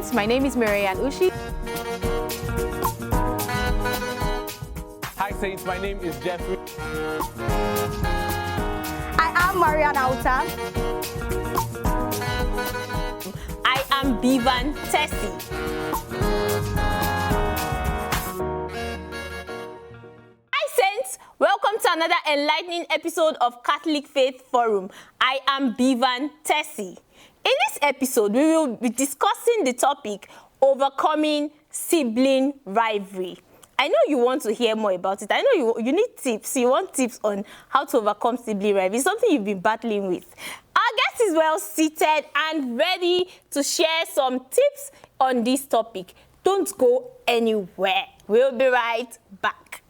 Saints. My name is Marianne Ushi. Hi Saints, my name is Jeffrey. I am Marianne Auta. I am Bivan Tessie. Hi Saints, welcome to another enlightening episode of Catholic Faith Forum. I am Bivan Tessie. In this episode, we will be discussing the topic, overcoming sibling rivalry. I know you want to hear more about it. I know you need tips. You want tips on how to overcome sibling rivalry. It's something you've been battling with. Our guest is well seated and ready to share some tips on this topic. Don't go anywhere. We'll be right back.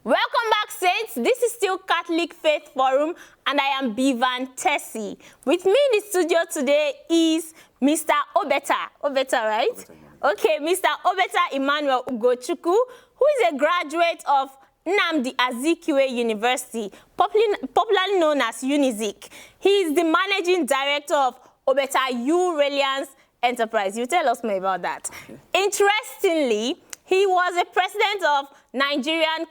Welcome back, Saints. This is still Catholic Faith Forum, and I am Bivan Tessie. With me in the studio today is Mr. Obeta. Obeta, right? Obeta, okay, Mr. Obeta Emmanuel Ugochukwu, who is a graduate of Nnamdi Azikiwe University, popularly known as UNIZIK. He is the managing director of Obeta U Reliance Enterprise. You tell us more about that. Okay. Interestingly, he was a president of Nigerian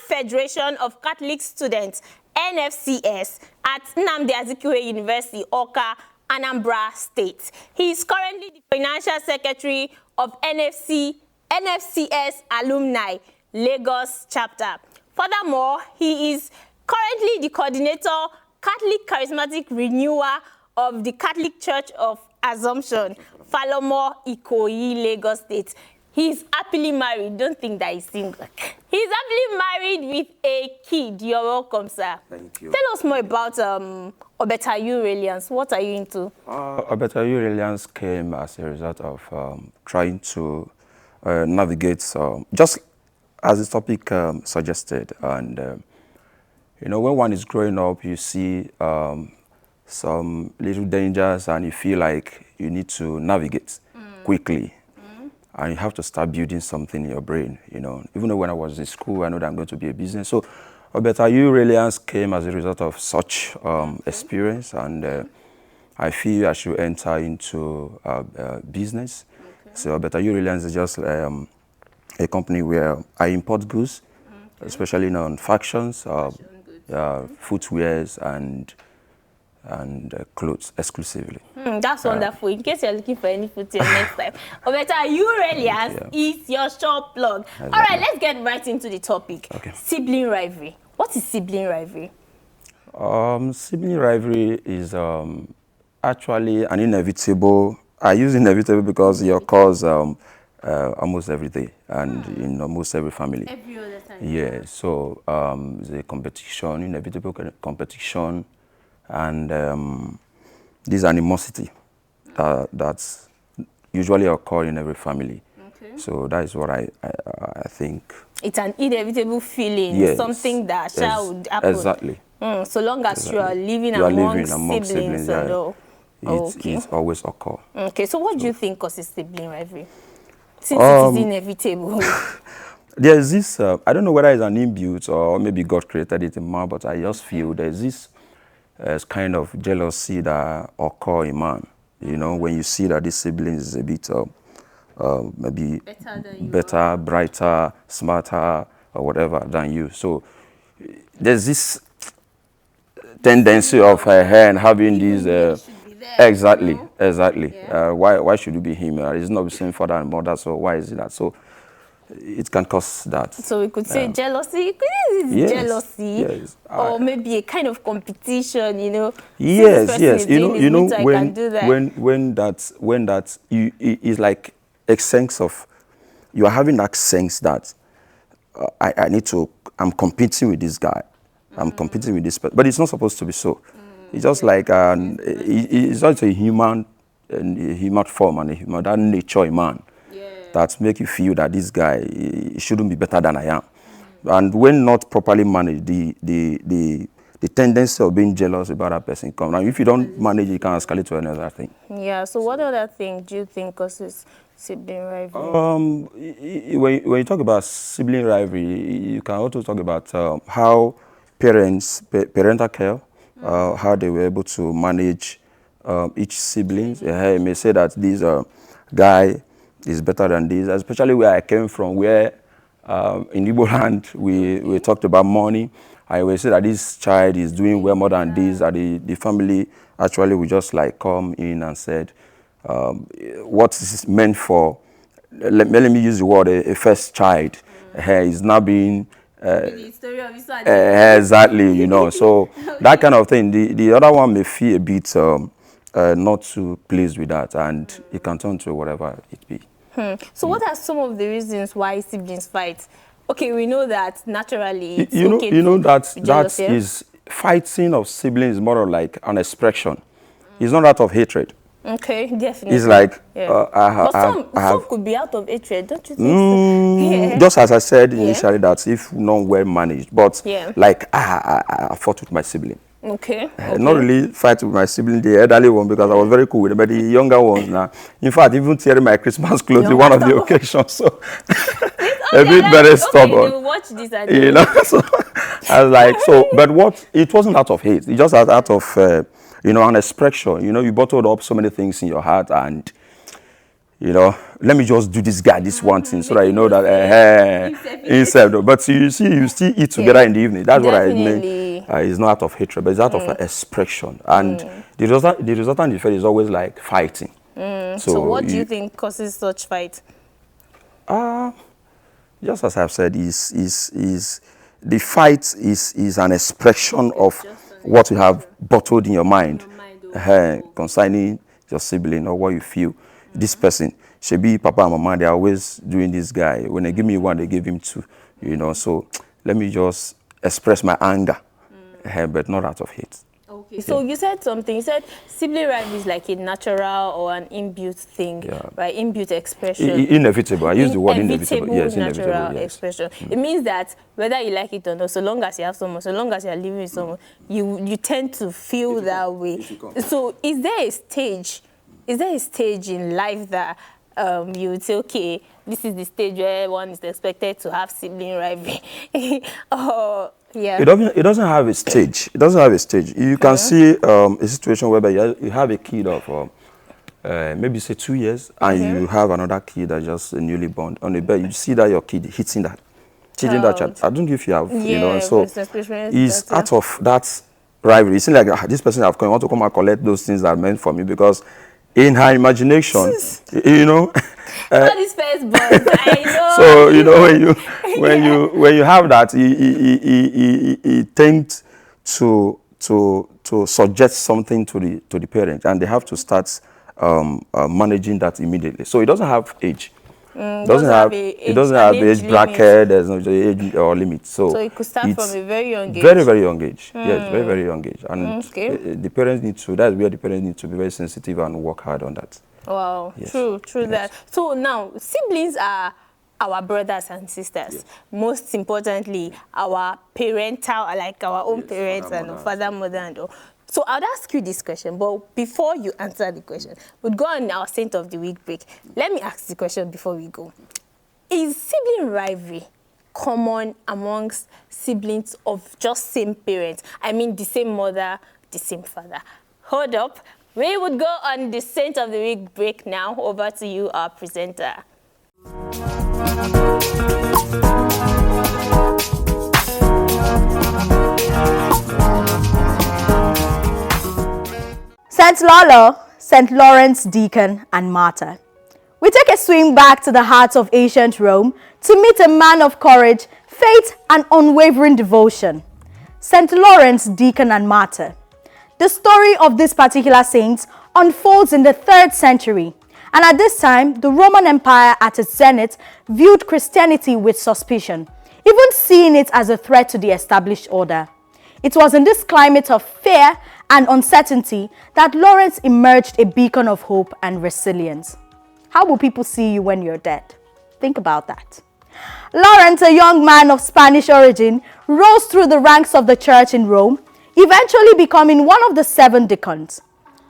Federation of Catholic Students, NFCS, at Nnamdi Azikiwe University, Awka, Anambra State. He is currently the financial secretary of NFCS Alumni, Lagos chapter. Furthermore, he is currently the coordinator, Catholic Charismatic Renewer of the Catholic Church of Assumption, Falomo, Ikoyi, Lagos State. He's happily married. Don't think that he's single. He's happily married with a kid. You're welcome, sir. Thank you. Tell us more about Obeta U Reliance. What are you into? Obeta U Reliance came as a result of trying to navigate, just as the topic suggested. And, you know, when one is growing up, you see some little dangers and you feel like you need to navigate quickly. And you have to start building something in your brain, you know. Even though when I was in school, I know that I'm going to be a business. So Obeta U Reliance came as a result of such experience, and I feel I should enter into business. Okay. So Obeta U Reliance is just a company where I import goods, especially on factions, footwears, and clothes exclusively. That's wonderful. In case you're looking for any footwear next time, Obeta U Reliance is your shop plug. Exactly. All right, let's get right into the topic. Okay. Sibling rivalry. What is sibling rivalry? Sibling rivalry is actually an inevitable. I use inevitable because it occurs almost every day and in almost every family. Every other time. Yeah. So the competition, inevitable competition. And this animosity that's usually occur in every family. Okay. So that is what I think. It's an inevitable feeling, yes, something that would happen. Exactly. So long as you are living among siblings. It always occur. Okay, so what do you think causes sibling rivalry? Since it is inevitable. There is this, I don't know whether it's an inbuilt or maybe God created it in man, but I just feel there's this kind of jealousy that occur in man. You know, when you see that this sibling is a bit maybe better, brighter, smarter, or whatever than you. So there's this tendency of her hand having these. Exactly. Yeah. Why should it be him? It's not the same father and mother, so why is it that? So it can cause that. So we could say jealousy. Yes, jealousy, yes. Or maybe a kind of competition. You know. Yes. You know when that is like a sense of you are having that sense that I'm competing with this guy. I'm competing with this person, but it's not supposed to be so. It's just like it's just a human form and that nature in man. That make you feel that this guy shouldn't be better than I am. And when not properly managed, the tendency of being jealous about that person comes. Now, if you don't manage it, you can escalate to another thing. Yeah, so what other thing do you think causes sibling rivalry? When you talk about sibling rivalry, you can also talk about how parental care, how they were able to manage each siblings. You may say that this guy is better than this, especially where I came from, where in Igbo land we talked about money. I will say that this child is doing well more than this, that the family actually will just like come in and said, what is meant for, let me use the word, a first child, is now being The story of his son. exactly, you know. So that kind of thing. The other one may feel a bit not too pleased with that, and it can turn to whatever it be. So what are some of the reasons why siblings fight? Okay, we know that naturally it's You know, okay you know to that be jealous, yeah? is fighting of siblings is more of like an expression. It's not that of hatred. Okay, definitely. It's like yeah. I have, some could be out of hatred, don't you think so? Yeah. just as I said initially, that if not well managed, but Yeah. like I fought with my sibling. Okay. Not really fight with my sibling, the elderly one, because I was very cool with them, but the younger ones now. In fact, even tearing my Christmas clothes in one of the occasions, so a bit very stubborn. Okay, they will watch this and You know, so I was like, so, but what, it wasn't out of hate, it just out of, you know, an expression. You know, you bottled up so many things in your heart, and, you know, let me just do this guy, this one thing, so that you know that, instead, but you see, you still eat together in the evening. That's what I mean. It's not out of hatred, but it's out of expression. And the resultant effect is always like fighting. So what do you think causes such fight? Just as I've said, is the fight is an expression of what you have bottled in your mind, concerning your sibling, or what you feel. This person should be papa and mama. They're always doing this guy. When they give me one, they give him two. You know, so let me just express my anger, but not out of hate. Okay. So you said something. You said sibling rivalry is like a natural or an inbuilt thing, right? Inbuilt expression. Inevitable. I use the word inevitable. Yes, natural yes. expression. It means that whether you like it or not, so long as you have someone, so long as you are living with someone, you tend to feel that way. So is there a stage? Is there a stage in life that you would say, okay, this is the stage where one is expected to have sibling rivalry? Yeah. It doesn't have a stage. It doesn't have a stage. You can see a situation whereby you have a kid of maybe say 2 years, and you have another kid that just newly born on the bed. You see that your kid hitting that child. I don't know if you have, you know. So it's out of that rivalry. It's like this person have come, want to come and collect those things that are meant for me, because in her imagination, you know. All these first born, I know. So you know, when you have that, he tends to suggest something to the parent, and they have to start managing that immediately. So it doesn't have age. It doesn't have age bracket. There's no age or limit. So it could start from a very young age. Very, very young age. Yes, very, very young age. And the parents need to. That's where the parents need to be very sensitive and work hard on that. Wow, yes. True yes. That. So now, siblings are our brothers and sisters. Yes. Most importantly, our parental, like our own parents and father, mother, and all. So I'll ask you this question, but before you answer the question, we'll go on our Saint of the Week break. Let me ask the question before we go. Is sibling rivalry common amongst siblings of just same parents? I mean, the same mother, the same father. Hold up. We would go on the Saint of the Week break now. Over to you, our presenter. St. Lolo, St. Lawrence Deacon and Martyr. We take a swing back to the heart of ancient Rome to meet a man of courage, faith, and unwavering devotion. St. Lawrence Deacon and Martyr. The story of this particular saint unfolds in the 3rd century, and at this time, the Roman Empire at its zenith viewed Christianity with suspicion, even seeing it as a threat to the established order. It was in this climate of fear and uncertainty that Lawrence emerged a beacon of hope and resilience. How will people see you when you're dead? Think about that. Lawrence, a young man of Spanish origin, rose through the ranks of the church in Rome, eventually becoming one of the 7 deacons.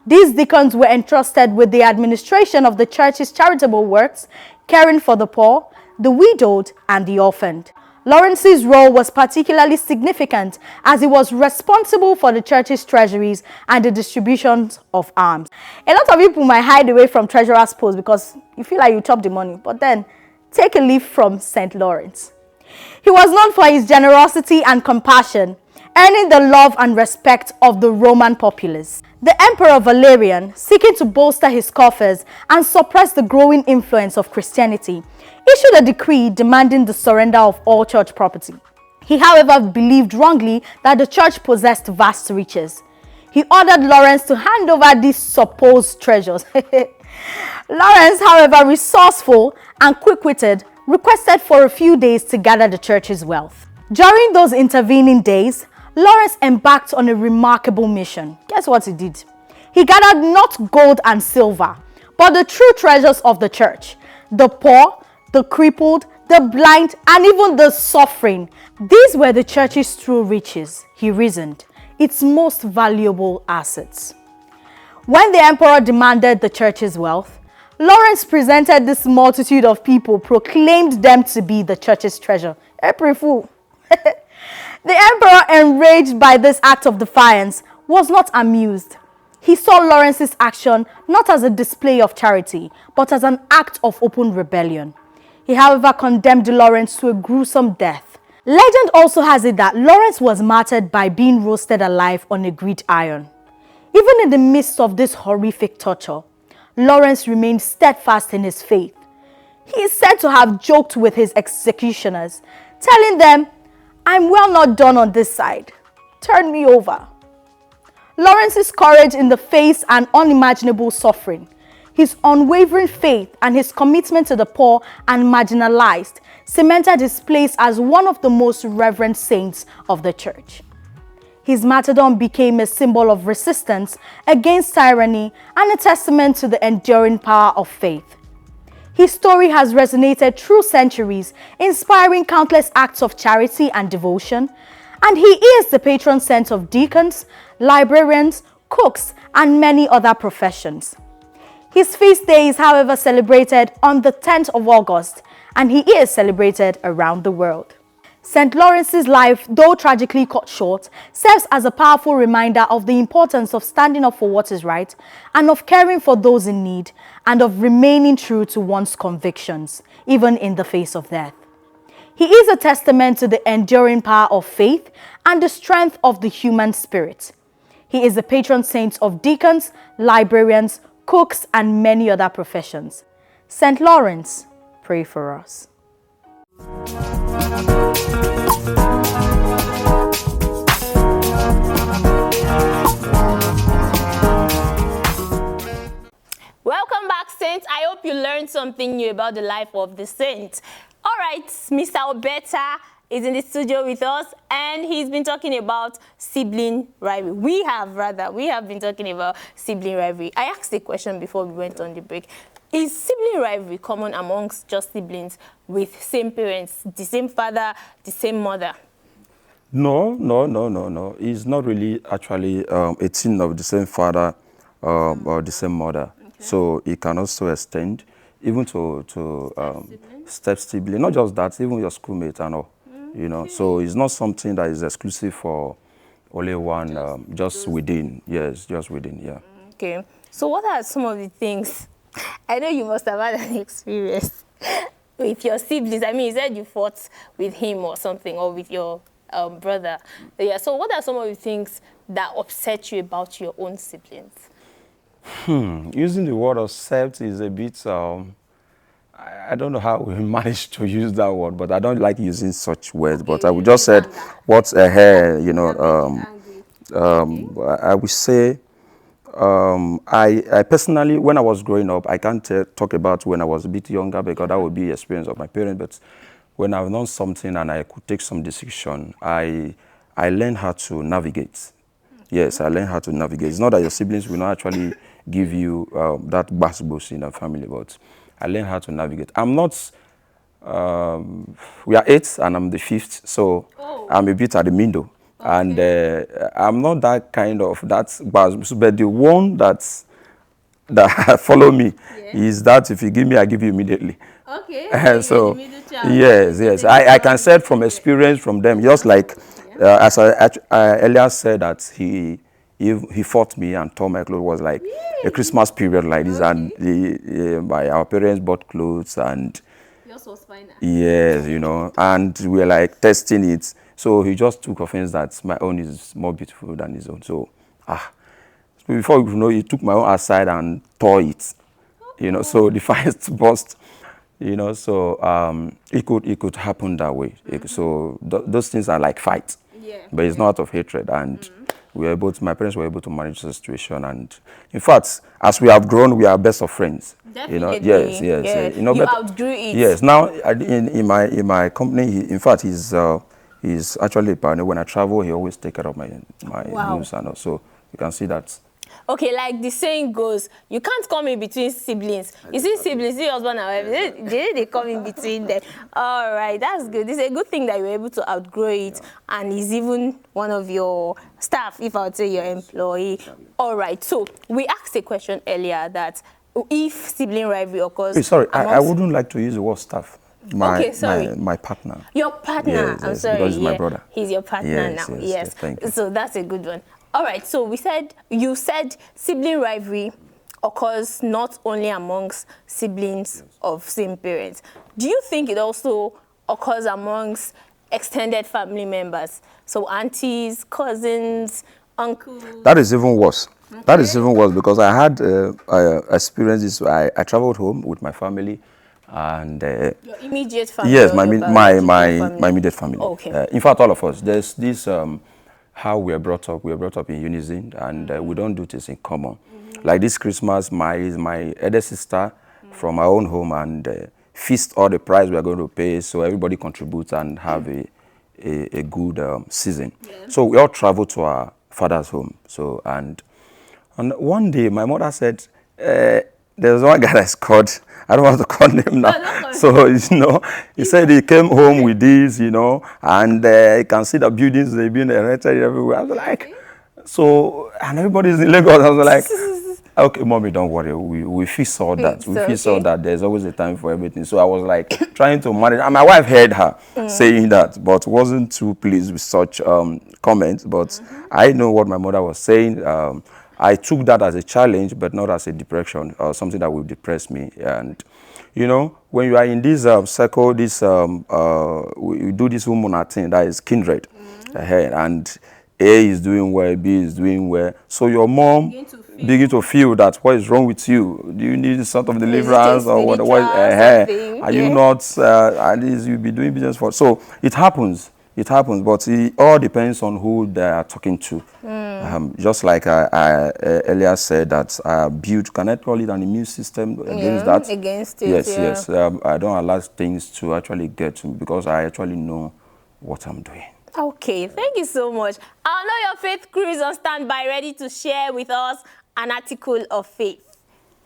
These deacons were entrusted with the administration of the church's charitable works, caring for the poor, the widowed, and the orphaned. Lawrence's role was particularly significant as he was responsible for the church's treasuries and the distributions of alms. A lot of people might hide away from treasurer's post because you feel like you chop the money, but then take a leaf from St. Lawrence. He was known for his generosity and compassion, earning the love and respect of the Roman populace. The Emperor Valerian, seeking to bolster his coffers and suppress the growing influence of Christianity, issued a decree demanding the surrender of all church property. He, however, believed wrongly that the church possessed vast riches. He ordered Lawrence to hand over these supposed treasures. Lawrence, however, resourceful and quick-witted, requested for a few days to gather the church's wealth. During those intervening days, Lawrence embarked on a remarkable mission. Guess what he did? He gathered not gold and silver, but the true treasures of the church, the poor, the crippled, the blind, and even the suffering. These were the church's true riches, he reasoned, its most valuable assets. When the emperor demanded the church's wealth, Lawrence presented this multitude of people, proclaimed them to be the church's treasure. April Fool. The emperor, enraged by this act of defiance, was not amused. He saw Lawrence's action not as a display of charity, but as an act of open rebellion. He, however, condemned Lawrence to a gruesome death. Legend also has it that Lawrence was martyred by being roasted alive on a gridiron. Even in the midst of this horrific torture, Lawrence remained steadfast in his faith. He is said to have joked with his executioners, telling them, "I'm well not done on this side. Turn me over." Lawrence's courage in the face and unimaginable suffering, his unwavering faith, and his commitment to the poor and marginalized cemented his place as one of the most reverend saints of the church. His martyrdom became a symbol of resistance against tyranny and a testament to the enduring power of faith. His story has resonated through centuries, inspiring countless acts of charity and devotion, and he is the patron saint of deacons, librarians, cooks, and many other professions. His feast day is, however, celebrated on the 10th of August, and he is celebrated around the world. St. Lawrence's life, though tragically cut short, serves as a powerful reminder of the importance of standing up for what is right and of caring for those in need and of remaining true to one's convictions, even in the face of death. He is a testament to the enduring power of faith and the strength of the human spirit. He is the patron saint of deacons, librarians, cooks, and many other professions. St. Lawrence, pray for us. Welcome back, Saints. I hope you learned something new about the life of the saint. All right, Mr. Obeta is in the studio with us, and he's been talking about sibling rivalry. We have been talking about sibling rivalry. I asked a question before we went on the break. Is sibling rivalry common amongst just siblings with same parents, the same father, the same mother? No. It's not really actually a thing of the same father or the same mother. Okay. So it can also extend even to step sibling. Not just that, even your schoolmate and all. You know, so it's not something that is exclusive for only one, just within. Yes, just within, yeah. Okay. So what are some of the things? I know you must have had an experience with your siblings. I mean, you said you fought with him or something, or with your brother. Yeah. So what are some of the things that upset you about your own siblings? Using the word upset is a bit, I don't know how we managed to use that word, but I don't like using such words. Okay, but I would just said, what's ahead, you know, I would say, I personally, when I was growing up, I can't talk about when I was a bit younger because that would be experience of my parents. But when I've done something and I could take some decision, I learned how to navigate. Yes, I learned how to navigate. It's not that your siblings will not actually give you that bass in the family, but I learned how to navigate. I'm not, we are 8 and I'm the 5th, so I'm a bit at the middle. And I'm not that kind of but the one that follow me is that if you give me, I give you immediately. Okay. So yes, I can say from experience from them, just like as I earlier said that he fought me and tore my clothes. Was like a Christmas period like this, and our parents bought clothes, and Yours was fine. yes, you know, and we were like testing it. So he just took offense that my own is more beautiful than his own. So before you know, he took my own aside and tore it. You know, so the fight burst. You know, so it could happen that way. So those things are like fight, but it's not out of hatred. And my parents were able to manage the situation. And in fact, as we have grown, we are best of friends. Definitely. You know, yes. You know, you outgrew it. Yes. Now in my company, in fact, he's actually a partner. When I travel, he always take care of my news, and also you can see that. Okay, like the saying goes, you can't come in between siblings. You see siblings, see husband and wife, they come in between them. All right, that's good. It's a good thing that you're able to outgrow it, and he's even one of your staff, if I would say your employee. All right, so we asked a question earlier that if sibling rivalry occurs... Sorry, I wouldn't like to use the word staff. My partner. Your partner, yes, I'm sorry. Because he's my brother. He's your partner now, yes. Thank you. So that's a good one. All right, so you said sibling rivalry occurs not only amongst siblings of same parents. Do you think it also occurs amongst extended family members? So aunties, cousins, uncles? That is even worse. Okay. That is even worse because I had experiences. I traveled home with my family, and your immediate family. Yes, my immediate family. Okay. In fact, all of us. There's this. How we are brought up. We are brought up in unison, and we don't do things in common. Like this Christmas, my elder sister from our own home and feast all the price we are going to pay, so everybody contributes and have a good season. Yeah. So we all travel to our father's home. So and one day my mother said, there's one guy that's called, I don't want to call him now. No, so, you know, he said he came home with this, you know, and you can see the buildings, they've been erected everywhere. I was like, so, and everybody's in Lagos. I was like, okay, mommy, don't worry. We fix all that. We fix all that. There's always a time for everything. So I was like trying to manage. And my wife heard her saying that, but wasn't too pleased with such comments. But I know what my mother was saying. I took that as a challenge, but not as a depression or something that will depress me. And, you know, when you are in this circle, we do this hormonal thing that is kindred. And A is doing well, B is doing well. So your mom begin to feel that what is wrong with you? Do you need sort of deliverance or what? Are you not, at least you'll be doing business for? So it happens. It happens, but it all depends on who they are talking to. Just like I earlier said, that build, can I call it an immune system against that? Against it, yes. I don't allow things to actually get to me because I actually know what I'm doing. Okay, thank you so much. I know your faith crew is on standby, ready to share with us an article of faith.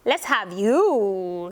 Let's have you.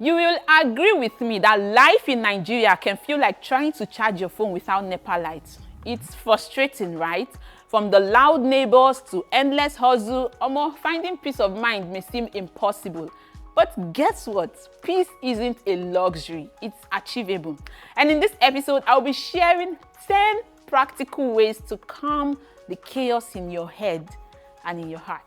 You will agree with me that life in Nigeria can feel like trying to charge your phone without NEPA lights. It's frustrating, right? From the loud neighbors to endless hustle, finding peace of mind may seem impossible. But guess what? Peace isn't a luxury, it's achievable. And in this episode, I'll be sharing 10 practical ways to calm the chaos in your head and in your heart.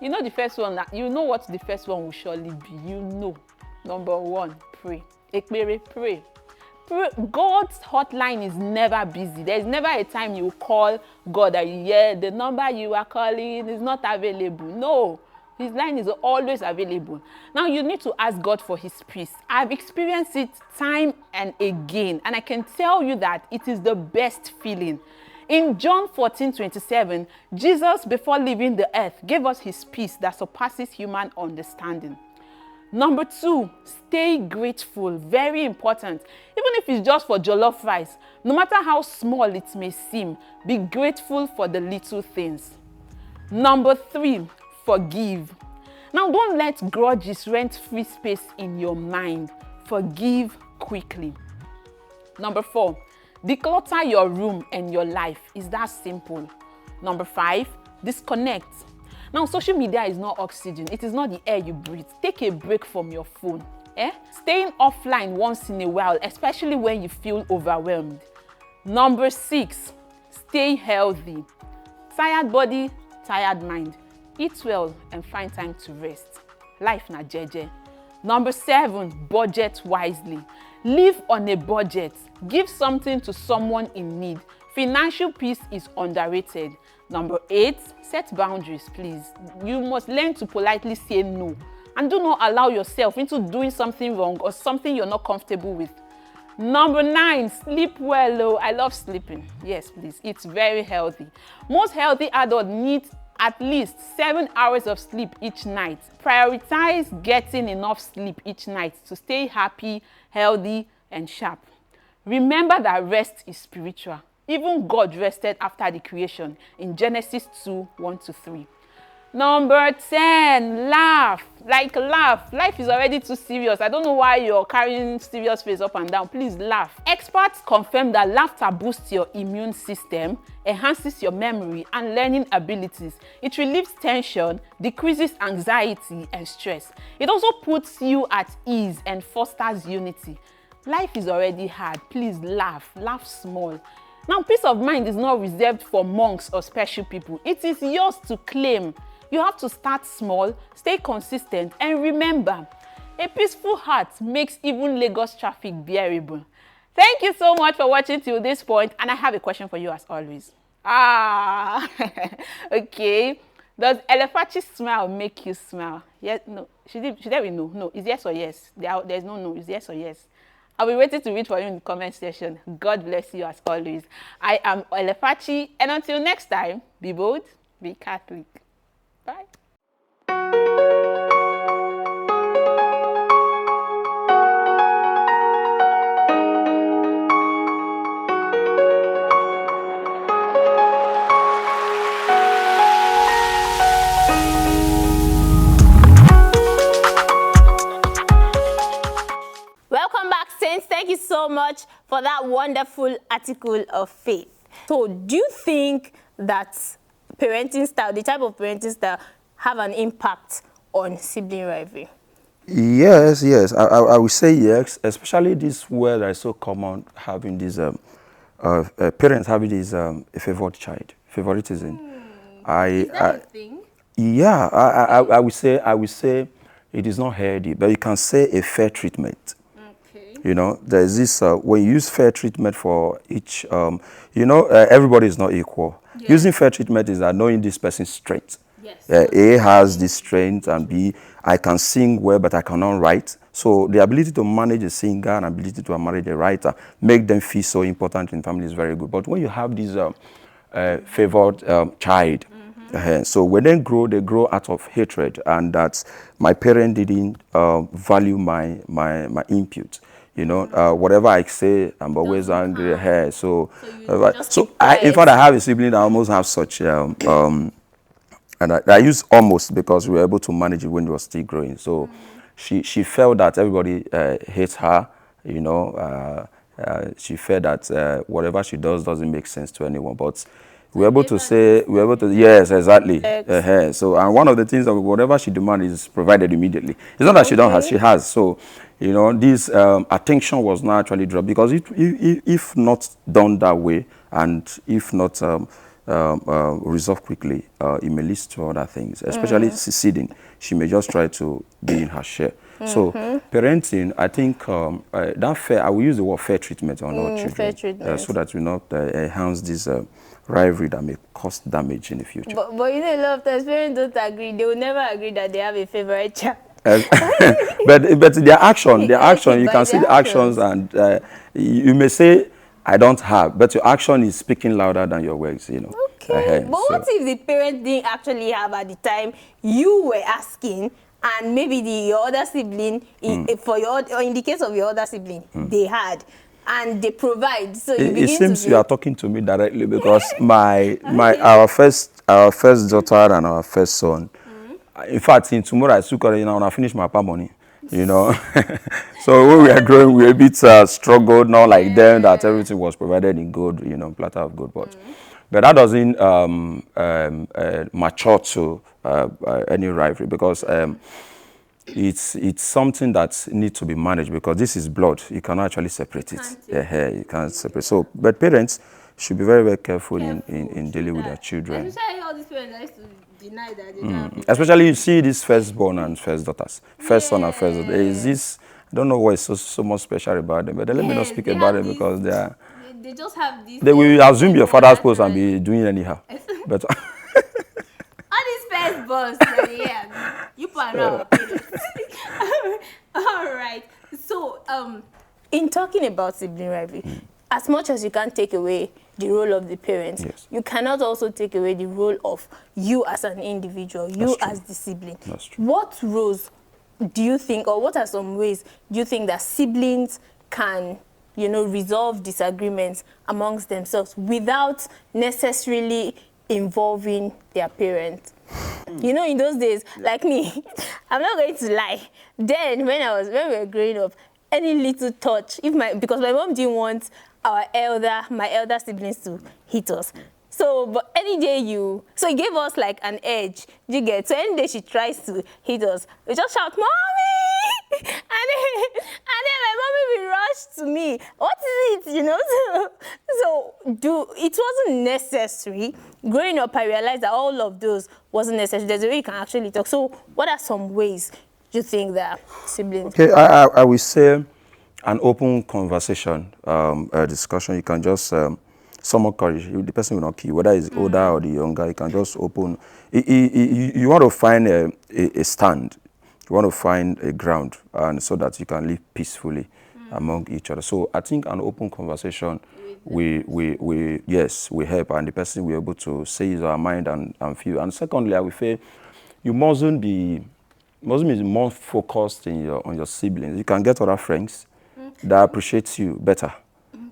You know the first one, you know what the first one will surely be. You know. Number one, pray. Pray. God's hotline is never busy. There's never a time you call God that, the number you are calling is not available. No, his line is always available. Now you need to ask God for his peace. I've experienced it time and again, and I can tell you that it is the best feeling. In John 14:27, Jesus, before leaving the earth, gave us his peace that surpasses human understanding. Number 2, stay grateful. Very important. Even if it's just for jollof rice, no matter how small it may seem, be grateful for the little things. Number 3, forgive. Now, don't let grudges rent free space in your mind. Forgive quickly. Number 4, declutter your room and your life. It's that simple. Number 5, disconnect. Now, social media is not oxygen. It is not the air you breathe. Take a break from your phone. Staying offline once in a while, especially when you feel overwhelmed. Number 6, stay healthy. Tired body, tired mind. Eat well and find time to rest. Life na jeje. Number 7, budget wisely. Live on a budget. Give something to someone in need. Financial peace is underrated. Number 8, set boundaries, please. You must learn to politely say no. And do not allow yourself into doing something wrong or something you're not comfortable with. Number 9, sleep well. Oh, I love sleeping. Yes, please. It's very healthy. Most healthy adults need at least 7 hours of sleep each night. Prioritize getting enough sleep each night to stay happy, healthy, and sharp. Remember that rest is spiritual. Even God rested after the creation in Genesis 2:1-3. Number 10, laugh. Like laugh. Life is already too serious. I don't know why you're carrying serious face up and down. Please laugh. Experts confirm that laughter boosts your immune system, enhances your memory and learning abilities. It relieves tension, decreases anxiety and stress. It also puts you at ease and fosters unity. Life is already hard. Please laugh. Laugh small. Now, peace of mind is not reserved for monks or special people. It is yours to claim. You have to start small, stay consistent, and remember, a peaceful heart makes even Lagos traffic bearable. Thank you so much for watching till this point, and I have a question for you as always. Okay. Does Elefachi's smile make you smile? Yes, no. Should there be no? No. Is yes or yes? There's no no. Is yes or yes? I'll be waiting to read for you in the comment section. God bless you as always. I am Elefachi, and until next time, be bold, be Catholic. Bye. Welcome back, Saints. Thank you so much for that wonderful article of faith. So, do you think that parenting style, the type of parenting style, have an impact on sibling rivalry? Yes, yes. I would say yes, especially this word is so common, having this parents having this a favored child, favoritism. Is that a thing? Yeah, I would say it is not healthy, but you can say a fair treatment. Okay. You know, there's this when you use fair treatment for each, everybody is not equal. Yeah. Using fair treatment is that knowing this person's strength. Yes. A has the strength, and B, I can sing well, but I cannot write. So the ability to manage a singer and ability to manage a writer make them feel so important in family is very good. But when you have this favored child, so when they grow out of hatred, and that my parent didn't value my input. You know, whatever I say, I'm always angry. So in fact, I have a sibling that almost have such. And I use almost because we were able to manage it when we were still growing. So she felt that everybody hates her, you know. She felt that whatever she does doesn't make sense to anyone. But we're able to say, yes, exactly. So, and one of the things that whatever she demands is provided immediately. It's not that she don't have, she has. So, you know, this attention was not actually dropped, because if not done that way, and if not resolved quickly, it may lead to other things, especially seceding. She may just try to be in her share. So parenting, I think that fair, I will use the word fair treatment on all children, fair treatment. So that we not enhance this rivalry that may cause damage in the future. But you know, a lot of times parents don't agree. They will never agree that they have a favorite child. but their action, you can see the actions, and you may say, I don't have, but your action is speaking louder than your words, you know. Okay, but what if the parents didn't actually have at the time you were asking, and maybe your other sibling, or in the case of your other sibling, they had, and they provide. So you begin it seems to you are talking to me directly because our first daughter and our first son. In fact, in tomorrow I still call it, when I finish my PA money, you know. So when we are growing, we were a bit struggled, not like them that everything was provided in gold, you know, platter of gold. But that doesn't mature to any rivalry because it's something that needs to be managed because this is blood. You cannot actually separate it. You can't separate. So, but parents should be very, very careful in dealing with their children. Especially all these parents that used to deny that they don't have Especially you see these firstborn and first daughters, first son and first daughter. There is this, I don't know what is so much special about them, but let me not speak about them because they are. They just have this. They will assume your father's post and be doing anyhow. But all these firstborns, yeah, you put our parents. All right. So, in talking about sibling rivalry, as much as you can't take away the role of the parents, you cannot also take away the role of you as an individual, you as the sibling. That's true. What roles do you think, or what are some ways do you think that siblings can, you know, resolve disagreements amongst themselves without necessarily involving their parents? You know, in those days, like me, I'm not going to lie. Then, when we were growing up, any little touch, because my mom didn't want my elder siblings to hit us. So, but any day so it gave us like an edge. You get? So any day she tries to hit us, we just shout, "Mommy!" and then my mommy will rush to me. What is it? You know? It wasn't necessary. Growing up, I realized that all of those wasn't necessary. There's a way you can actually talk. So, what are some ways you think that siblings? okay, I will say an open conversation, a discussion. You can just summon courage. The person will not kill you, whether it's older or the younger. You can just open. You want to find a stand. You want to find a ground, and so that you can live peacefully among each other. So I think an open conversation we help, and the person will be able to say his or her mind and feel. And secondly, I will say you mustn't be more focused on your siblings. You can get other friends that appreciate you better.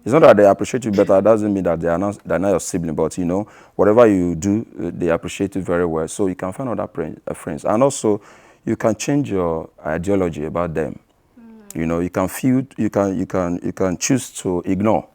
It's not that they appreciate you better. It doesn't mean that they're not your sibling, but you know, whatever you do, they appreciate you very well. So you can find other friends, and also you can change your ideology about them. You know, you can choose to ignore.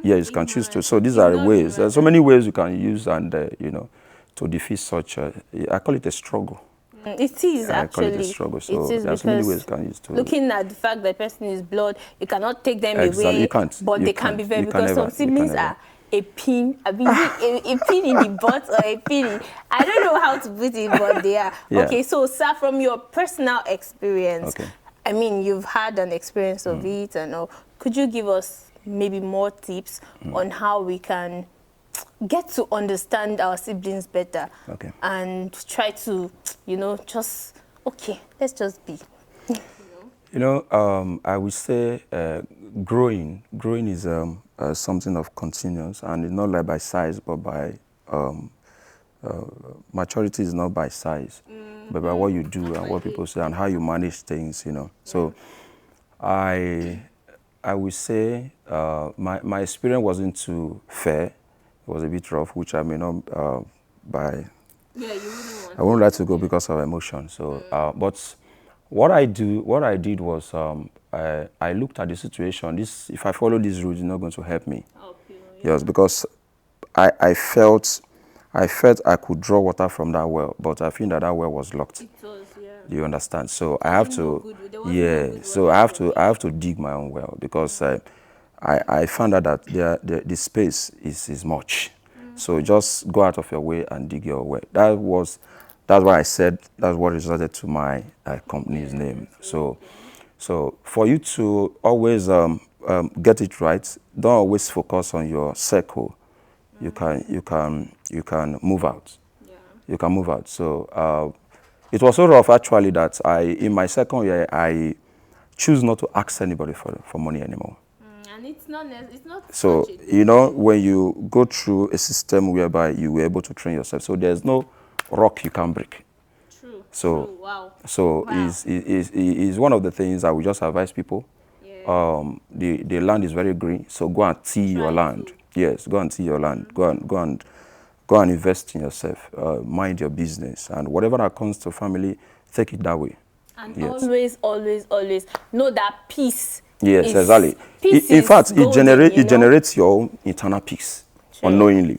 Yes, you can choose to. So these are the ways. There's so many ways you can use, and you know, to defeat such. I call it a struggle. It is actually. I call it a struggle. So it is, there's so many ways you can use to. Looking at the fact that the person is blood, you cannot take them away. You can't. But they can be very, because some siblings are a pin. I mean, a pin in the butt, or a pin in, I don't know how to put it, but they are. Okay, so sir, from your personal experience, I mean, you've had an experience of it and all. Could you give us maybe more tips on how we can get to understand our siblings better and try to, you know, let's just be. You know, I would say growing is something of continuous, and it's not like by size, but by maturity is not by size, but by what you do and what people say and how you manage things, you know. So I would say my experience wasn't too fair. It was a bit rough, which I may not by. Yeah, you wouldn't want. I wouldn't like to go because of emotion. So, but what I did was I looked at the situation. If I follow these rules, it's not going to help me. Yes, because I felt I could draw water from that well, but I feel that well was locked. It was, yeah. Do you understand? So I have to, So I have to dig my own well, because I found out that the space is much. So just go out of your way and dig your way. That's why I said that's what resulted to my company's name. So for you to always get it right, don't always focus on your circle. You can move out. Yeah. You can move out. So it was so rough actually that in my second year I choose not to ask anybody for money anymore. And it's not. So you know, when you go through a system whereby you were able to train yourself, so there's no rock you can break. True. So, Wow. so is one of the things I would just advise people. The land is very green, so go and till your land. Yes, go and till your land. Go and invest in yourself. Mind your business, and whatever that comes to family, take it that way. And Yes. always know that peace. Yes, is, exactly. Peace In fact, golden, it generates your own internal peace unknowingly,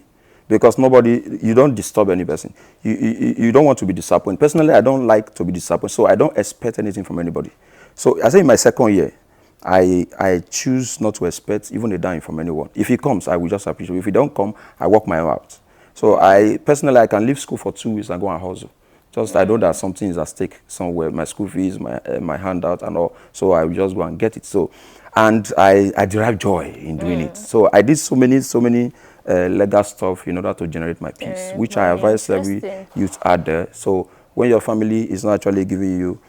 because you don't disturb any person. You don't want to be disappointed. Personally, I don't like to be disappointed, so I don't expect anything from anybody. So I say in my second year, I choose not to expect even a dime from anyone. If he comes, I will just appreciate. If he don't come, I work my way out. So I can leave school for 2 weeks and go and hustle. Just I know that something is at stake somewhere, my school fees, my handout and all. So I will just go and get it. So, and I derive joy in doing it. So I did so many legal stuff in order to generate my peace, which I advise every youth out there. So when your family is not actually giving you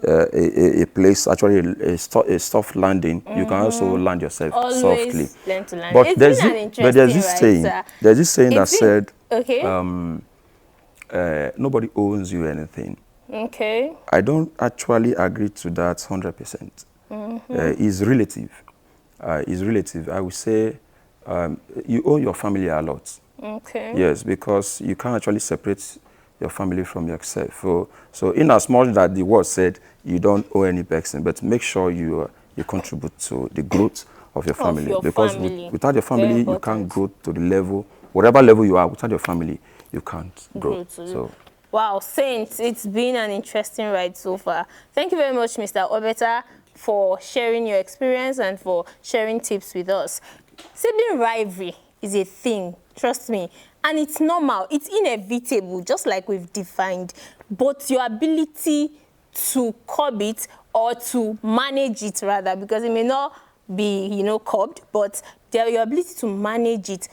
a place, actually a soft landing, you can also land yourself softly. Learn to land. But It's there's been an interesting, there's this saying that said, okay. Nobody owes you anything. Okay. I don't actually agree to that 100%. It's relative. It's relative. I would say you owe your family a lot. Okay. Yes, because you can't actually separate your family from yourself. So in as much that the word said you don't owe any person, but make sure you contribute to the growth of your family. Because without your family, you can't grow to the level, whatever level you are, without your family, you can't grow. So. Wow, Saints, it's been an interesting ride so far. Thank you very much, Mr. Obeta, for sharing your experience and for sharing tips with us. Sibling rivalry is a thing, trust me, and it's normal, it's inevitable, just like we've defined, but your ability to curb it or to manage it rather, because it may not be, curbed, but your ability to manage it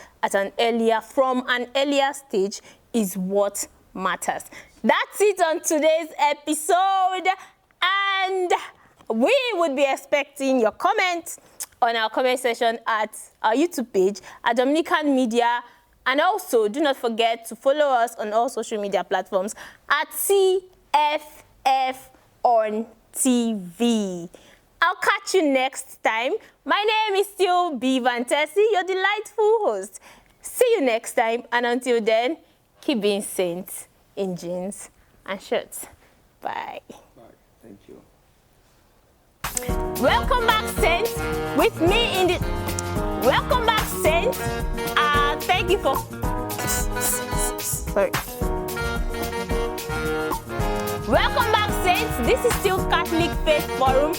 from an earlier stage is what matters. That's it on today's episode, and we would be expecting your comments on our comment section at our YouTube page at Dominican Media, and also do not forget to follow us on all social media platforms at CFF on TV. I'll catch you next time. My name is still B. Van Tessie, your delightful host. See you next time, and until then, keep being saints in jeans and shirts. Bye. Bye. Thank you. Welcome back, Saints. With me in the... Welcome back, Saints. Thank you for... Sorry. Welcome back, Saints. This is still Catholic Faith Forum.